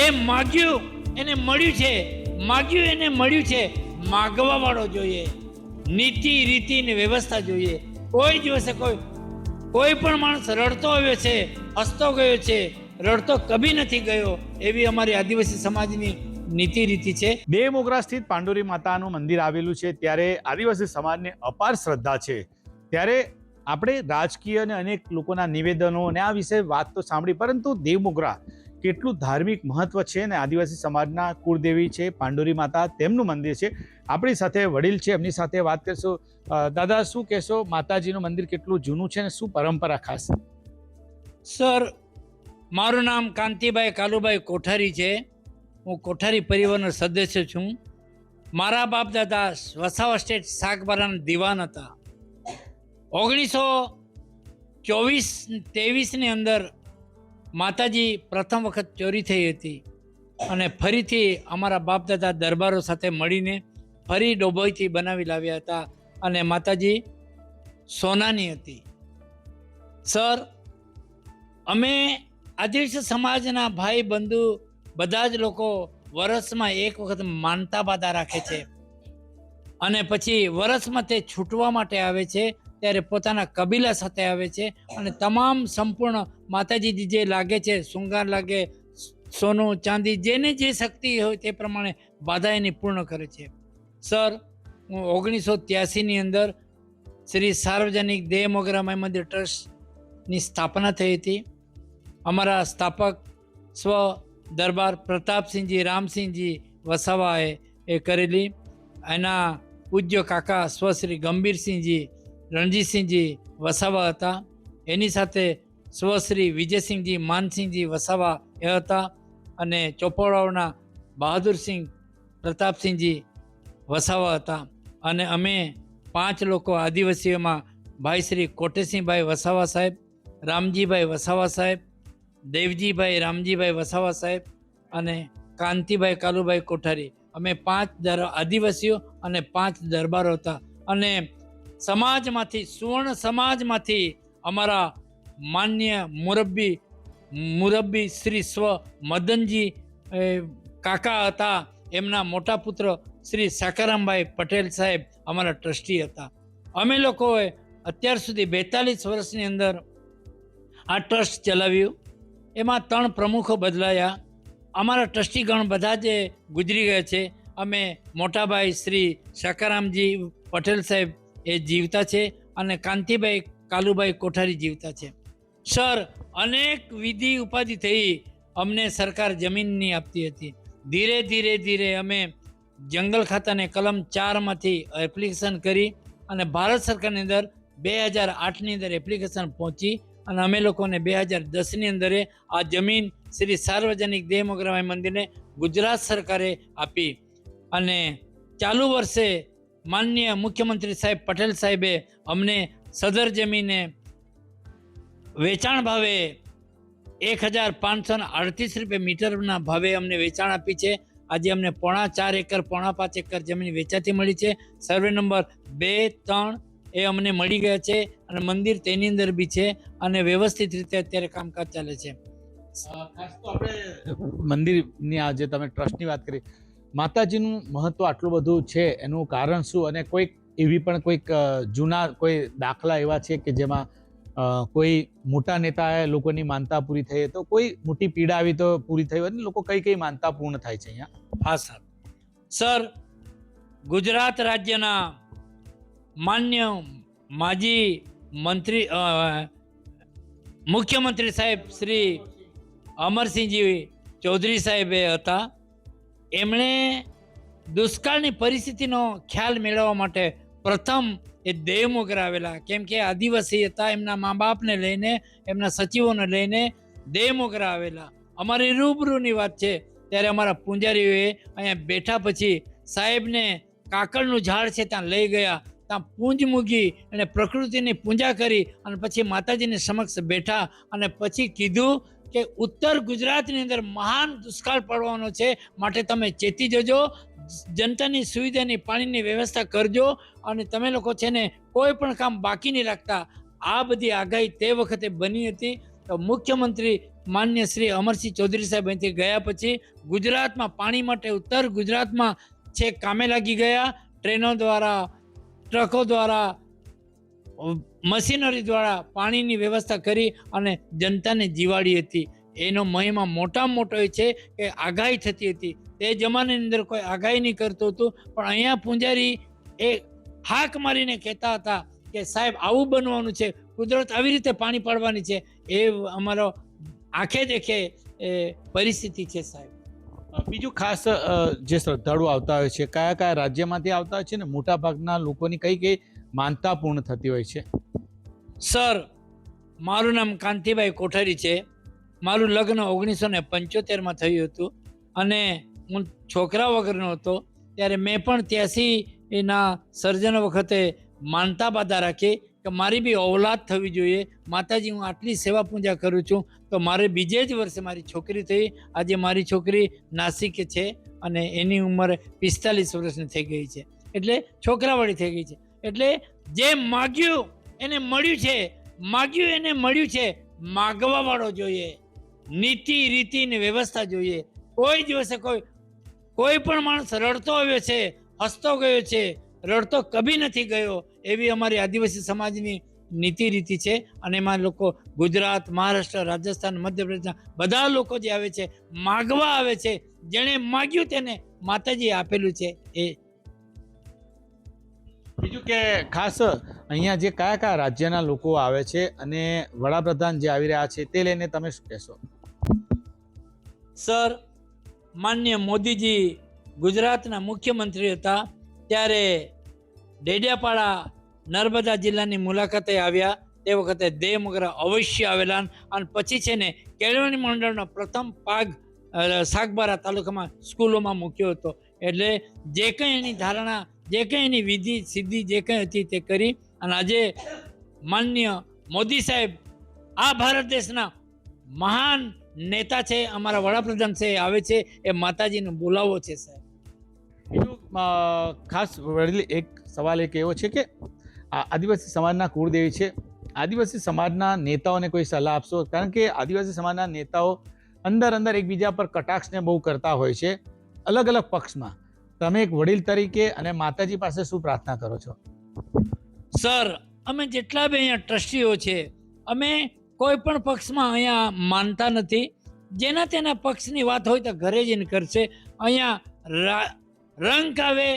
જે માગ્યું એને મળ્યું છે, માગ્યું એને મળ્યું છે. માગવા વાળો જોઈએ, નીતિ રીતિ ને વ્યવસ્થા જોઈએ. કોઈ દિવસે કોઈ પણ માણસ રડતો આવ્યો છે, હસતો ગયો છે, રડતો કભી નથી ગયો, એવી અમારી આદિવાસી સમાજની નીતિ રીતિ છે. દેવમોગરા સ્થિત પાંડોરી માતાનું મંદિર આવેલું છે, ત્યારે આદિવાસી સમાજને અપાર શ્રદ્ધા છે. ત્યારે આપણે રાજકીય અને અનેક લોકોના નિવેદનો અને આ વિશે વાત તો સાંભળી, પરંતુ દેવમોગરા કેટલું ધાર્મિક મહત્વ છે અને આદિવાસી સમાજના કુળદેવી છે પાંડોરી માતા, તેમનું મંદિર છે. આપણી સાથે વડીલ છે, એમની સાથે વાત કરીશું. દાદા, શું કહેશો, માતાજીનું મંદિર કેટલું જૂનું છે અને શું પરંપરા ખાસ? સર, મારું નામ કાંતિભાઈ કાલુભાઈ કોઠારી છે. હું કોઠારી પરિવારનો સદસ્ય છું. મારા બાપ દાદા વસાવા સ્ટેટ શાકબારાના દીવાન હતા. 1924-23ની અંદર માતાજી પ્રથમ વખત ચોરી થઈ હતી અને ફરીથી અમારા બાપ દાદા દરબારો સાથે મળીને ફરી ડોબોઈથી બનાવી લાવ્યા હતા અને માતાજી સોનાની હતી. સર, અમે આદિવાસી સમાજના ભાઈ બંધુ બધા જ લોકો વર્ષમાં એક વખત માનતા બાધા રાખે છે અને પછી વર્ષમાં તે છૂટવા માટે આવે છે. ત્યારે પોતાના કબીલા સાથે આવે છે અને તમામ સંપૂર્ણ માતાજી જે લાગે છે, શૃંગાર લાગે, સોનું ચાંદી, જેને જે શક્તિ હોય તે પ્રમાણે બાધા એની પૂર્ણ કરે છે. સર, હું 1983ની અંદર શ્રી સાર્વજનિક દેવમોગરા માઈ મંદિર ટ્રસ્ટની સ્થાપના થઈ હતી. અમારા સ્થાપક સ્વ દરબાર પ્રતાપસિંહજી રામસિંહજી વસાવાએ એ કરેલી. એના પૂજ્ય કાકા સ્વ શ્રી ગંભીરસિંહજી રણજીતસિંહજી વસાવા હતા. એની સાથે સ્વશ્રી વિજયસિંહજી માનસિંહજી વસાવા એ હતા અને ચોપડાઓના બહાદુરસિંહ પ્રતાપસિંહજી વસાવા હતા. અને અમે 5 લોકો આદિવાસીઓમાં ભાઈ શ્રી કોટેસિંહભાઈ વસાવા સાહેબ, રામજીભાઈ વસાવા સાહેબ, દેવજીભાઈ રામજીભાઈ વસાવા સાહેબ અને કાંતિભાઈ કાલુભાઈ કોઠારી, અમે 5 આદિવાસીઓ અને 5 દરબારો હતા. અને સમાજમાંથી, સુવર્ણ સમાજમાંથી અમારા માન્ય મુરબ્બી શ્રી સ્વ મદનજી કાકા હતા. એમના મોટા પુત્ર શ્રી સાકારામભાઈ પટેલ સાહેબ અમારા ટ્રસ્ટી હતા. અમે લોકોએ અત્યાર સુધી 42 વર્ષની અંદર આ ટ્રસ્ટ ચલાવ્યું. એમાં 3 પ્રમુખો બદલાયા. અમારા ટ્રસ્ટીગણ બધા જ ગુજરી ગયા છે. અમે મોટાભાઈ શ્રી સાકારામજી પટેલ સાહેબ એ જીવતા છે અને કાંતિભાઈ કાલુભાઈ કોઠારી જીવતા છે. સર, અનેક વિધિ ઉપાધિ થઈ, અમને સરકાર જમીનની આપતી હતી. ધીરે ધીરે અમે જંગલ ખાતાને કલમ 4માંથી એપ્લિકેશન કરી અને ભારત સરકારની અંદર 2008ની અંદર એપ્લિકેશન પહોંચી અને અમે લોકોને 2010ની અંદર આ જમીન શ્રી સાર્વજનિક દેવમોગરા માઈ મંદિરને ગુજરાત સરકારે આપી. અને ચાલુ વર્ષે માનનીય મુખ્યમંત્રી સાહેબ પટેલ સાહેબે અમને સદર જમીને વેચાણ ભાવે 1538 રૂપિયા મીટરના ભાવે અમને વેચાણ આપી છે. આજે અમને 4.5 એકર 5.5 એકર જમીન વેચાતી મળી છે. સર્વે નંબર 2, 3 એ અમને મળી ગયા છે અને મંદિર તેની અંદર બી છે અને વ્યવસ્થિત રીતે અત્યારે કામકાજ ચાલે છે. ખાસ તો આપણે મંદિરની આ જે તમે ટ્રસ્ટની વાત કરી, માતાજીનું મહત્વ આટલું બધું છે, એનું કારણ શું? અને કોઈક જૂના કોઈ દાખલા એવા છે કે જેમાં કોઈ મોટા નેતાએ લોકોની માનતા પૂરી થઈ, તો કોઈ મોટી પીડા આવી તો પૂરી થઈ હોય ને લોકો કઈ માનતા પૂર્ણ થાય છે અહીંયા? હા સર, ગુજરાત રાજ્યના માન્ય માજી મંત્રી મુખ્યમંત્રી સાહેબ શ્રી અમરસિંહજી ચૌધરી સાહેબે હતા. એમણે દુષ્કાળની પરિસ્થિતિનો ખ્યાલ મેળવવા માટે પ્રથમ એ દેવમોગરા આવેલા. કેમ કે આદિવાસી હતા, એમના મા બાપને લઈને, એમના સચિવોને લઈને દેવમોગરા આવેલા. અમારી રૂબરૂની વાત છે. ત્યારે અમારા પૂંજારીઓએ અહીંયા બેઠા પછી સાહેબને કાકડનું ઝાડ છે ત્યાં લઈ ગયા, ત્યાં પૂંજ મૂકી અને પ્રકૃતિની પૂજા કરી અને પછી માતાજીની સમક્ષ બેઠા અને પછી કીધું કે ઉત્તર ગુજરાતની અંદર મહાન દુષ્કાળ પડવાનો છે, માટે તમે ચેતી જજો, જનતાની સુવિધાની પાણીની વ્યવસ્થા કરજો અને તમે લોકો છે ને કોઈ પણ કામ બાકી નહીં રાખતા. આ બધી આગાહી તે વખતે બની હતી. તો મુખ્યમંત્રી માન્ય શ્રી અમરસિંહ ચૌધરી સાહેબ અહીંથી ગયા પછી ગુજરાતમાં પાણી માટે ઉત્તર ગુજરાતમાં છેક કામે લાગી ગયા. ટ્રેનો દ્વારા, ટ્રકો દ્વારા, મશીનરી દ્વારા પાણીની વ્યવસ્થા કરી અને જનતાને જીવાડી હતી. એનો મહિમા મોટામાં મોટો એ છે કે આગાહી થતી હતી. તે જમાનાની અંદર કોઈ આગાહી નહીં કરતું હતું, પણ અહીંયા પૂંજારી એ હાક મારીને કહેતા હતા કે સાહેબ આવું બનવાનું છે, કુદરત આવી રીતે પાણી પાડવાની છે. એ અમારો આંખે દેખે એ પરિસ્થિતિ છે સાહેબ. બીજું ખાસ જે શ્રદ્ધાળુ આવતા હોય છે, કયા કયા રાજ્યમાંથી આવતા હોય છે ને મોટા ભાગના લોકોની કઈ કઈ માનતા પૂર્ણ થતી હોય છે? સર, મારું નામ કાંતિભાઈ કોઠારી છે. મારું લગ્ન 1975માં થયું હતું અને હું છોકરા વગરનો હતો. ત્યારે મેં પણ 83ના સર્જન વખતે માનતા બાધા રાખી કે મારી બી ઔલાદ થવી જોઈએ. માતાજી, હું આટલી સેવા પૂજા કરું છું તો મારે બીજે જ વર્ષે મારી છોકરી થઈ. આજે મારી છોકરી નાસિક છે અને એની ઉંમર 45 વર્ષની થઈ ગઈ છે, એટલે છોકરાવાળી થઈ ગઈ છે. એટલે જે માગ્યું એને મળ્યું છે, માગ્યું એને મળ્યું છે. માગવા વાળો જોઈએ, નીતિ રીતિ ને વ્યવસ્થા જોઈએ. કોઈ દિવસે કોઈ પણ માણસ રડતો આવ્યો છે, હસતો ગયો છે, રડતો કભી નથી ગયો. એવી અમારી આદિવાસી સમાજની નીતિ રીતિ છે. અને એમાં લોકો ગુજરાત, મહારાષ્ટ્ર, રાજસ્થાન, મધ્યપ્રદેશના બધા લોકો જે આવે છે માગવા આવે છે. જેણે માગ્યું તેને માતાજી આપેલું છે. એ બીજું કે ખાસ અહીંયા જે કયા કયા રાજ્યના લોકો આવે છે અને વડાપ્રધાન જે આવી રહ્યા છે તે લઈને તમે શું કહેશો? સર, માન્ય મોદીજી ગુજરાતના મુખ્યમંત્રી હતા ત્યારે ડેડિયાપાડા નર્મદા જિલ્લાની મુલાકાતે આવ્યા. તે વખતે દેવમોગરા અવશ્ય આવેલા અને પછી છે ને કેળવણી મંડળનો પ્રથમ ભાગ સાગબારા તાલુકામાં સ્કૂલોમાં મૂક્યો હતો. એટલે જે કંઈ એની ધારણા, જે કંઈ એની વિધિ સિદ્ધિ જે કંઈ હતી તે કરી. અને આજે માન્ય મોદી સાહેબ આ ભારત દેશના મહાન નેતા છે, અમારા વડાપ્રધાન છે, આવે છે. એ માતાજીનો બોલાવો છે સાહેબ. બીજું ખાસ વડીલ એક સવાલ એક એવો છે કે આદિવાસી સમાજના કુળદેવી છે, આદિવાસી સમાજના નેતાઓને કોઈ સલાહ આપશો? કારણ કે આદિવાસી સમાજના નેતાઓ અંદર એકબીજા પર કટાક્ષને બહુ કરતા હોય છે અલગ અલગ પક્ષમાં. તમે એક વડીલ તરીકે અને માતાજી પાસે શું પ્રાર્થના કરો છો? સર, અમે જેટલા બી અહીંયા ટ્રસ્ટીઓ છે, અમે કોઈ પણ પક્ષમાં અહીંયા માનતા નથી. જેના તેના પક્ષની વાત હોય તો ઘરે જઈને કરશે. અહીંયા રંક આવે,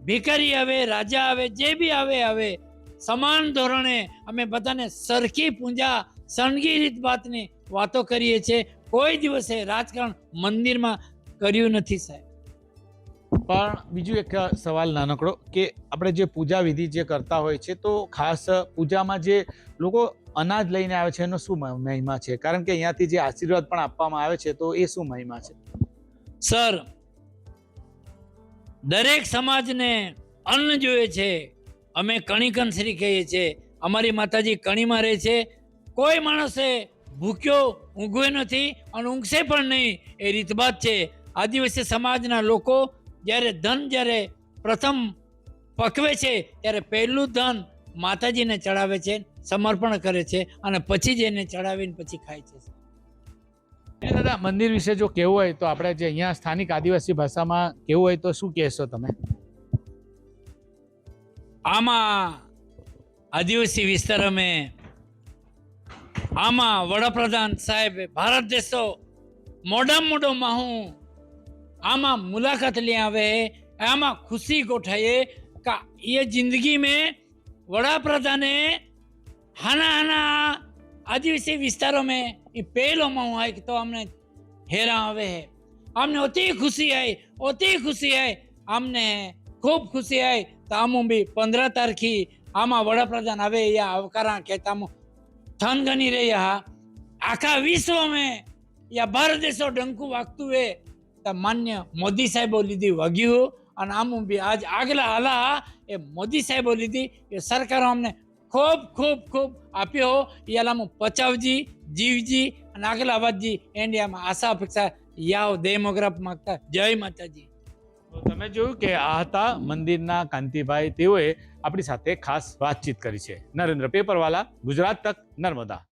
ભિખારી આવે, રાજા આવે, જે બી આવે સમાન ધોરણે અમે બધાને સરખી પૂજા, સણગી રીત બાતની વાતો કરીએ છીએ. કોઈ દિવસે રાજકારણ મંદિરમાં કર્યું નથી સાહેબ. પણ બીજું એક સવાલ નાનકડો કે આપણે જે પૂજા વિધિ જે કરતા હોય છે તો ખાસ પૂજામાં જે લોકો અનાજ લઈને આવે છે એનો શું મહિમા છે? કારણ કે અહીંયાથી જે આશીર્વાદ પણ આપવામાં આવે છે તો એ શું મહિમા છે? સર, દરેક સમાજને અન્ન જોઈએ છે. અમે કણી કંસરી કહીએ છીએ. અમારી માતાજી કણીમાં રહે છે. કોઈ માણસે ભૂખ્યો ઊંઘવે નથી અને ઊંઘશે પણ નહીં. એ રીતબાત છે. આદિવાસી સમાજના લોકો જ્યારે પ્રથમ પકવે છે ત્યારે પહેલું ધન માતાજીને ચડાવે છે, સમર્પણ કરે છે અને પછી જ એને ચડાવીને પછી ખાય છે. દાદા, મંદિર વિશે જો કહેવું હોય તો આપણે જે અહીંયા સ્થાનિક આદિવાસી ભાષામાં કહેવું હોય તો શું કહેશો તમે? આમાં આદિવાસી વિસ્તારમાં આમાં વડાપ્રધાન સાહેબ ભારત દેશો મોઢામાં મોઢો માહું આમાં मुलाकात ले आवे, आमा खुशी गोठाए का ये जिंदगी में वड़ा प्रधान हाना आदिवासी विस्तारों में ये पहलो माहौल है कि तो हमने हेरा आवे है. हमने अति खुशी है हमने खूब खुशी है. तो हम भी 15 तारीखी आमा वड़ा प्रधान आवे या अवकारा कहता हम थन गनी रही आखा विश्व में या भारत देशो डंकू वागतु है. मान्य मोदी साहेबो लीधी वग्यू और आम भी आज आगला हाला ए मोदी साहेबो लीधी ये सरकार हमने खूब खूब खूब आप्यो याला पचावजी जीवजी और आगला आवाजी इंडिया में आशा अपेक्षा याव डेमोग्राफ मागता. जय माताजी. તો તમે જોયું કે આ હતા મંદિરના કાંતિભાઈ. તેઓએ આપણી સાથે ખાસ વાતચીત કરી છે. નરેન્દ્ર પેપરવાલા, ગુજરાત તક, નર્મદા.